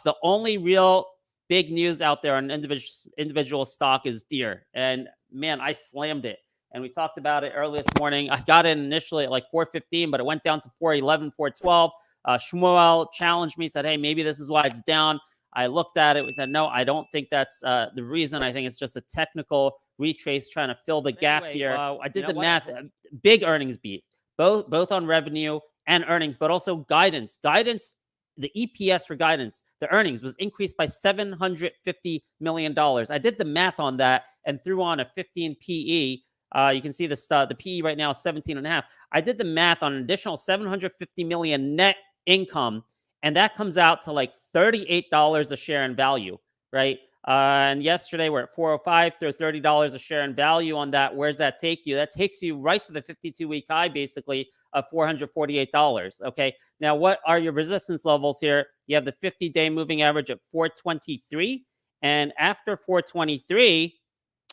The only real big news out there on individual stock is Deere. And man, I slammed it. And we talked about it early this morning. I got in initially at like 415, but it went down to 411, 412. Shmuel challenged me, said, hey, maybe this is why it's down. I looked at it. We said, no, I don't think that's the reason. I think it's just a technical retrace trying to fill the gap here. I did the math. Big earnings beat, both on revenue and earnings, but also guidance. The EPS for guidance, the earnings was increased by $750 million. I did the math on that and threw on a 15 PE. You can see the PE right now is 17.5. I did the math on an additional $750 million net income, and that comes out to like $38 a share in value, right? And yesterday we're at 405, throw $30 a share in value on that. Where's that take you? That takes you right to the 52-week high, basically, of $448. Okay. Now, what are your resistance levels here? You have the 50-day moving average at 423. And after 423,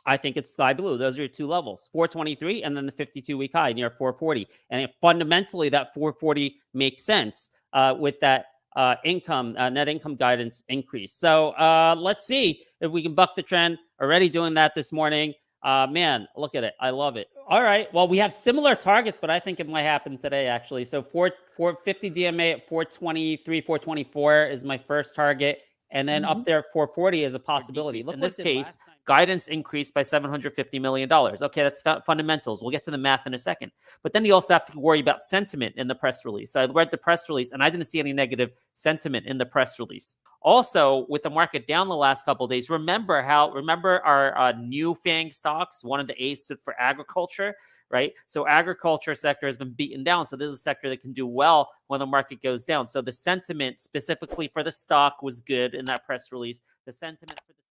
I think it's sky blue. Those are your two levels, 423 and then the 52-week high near 440. And fundamentally, that 440 makes sense with that net income guidance increase. So let's see if we can buck the trend. Already doing that this morning. Man, look at it. I love it. All right. Well, we have similar targets, but I think it might happen today, actually. So 450 DMA at 423, 424 is my first target. And then up there, 440 is a possibility. Look, in this case, guidance increased by $750 million. Okay, that's fundamentals. We'll get to the math in a second. But then you also have to worry about sentiment in the press release. So I read the press release, and I didn't see any negative sentiment in the press release. Also, with the market down the last couple of days, remember our new FANG stocks? One of the A's stood for agriculture, right? So agriculture sector has been beaten down. So this is a sector that can do well when the market goes down. So the sentiment specifically for the stock was good in that press release. The sentiment for the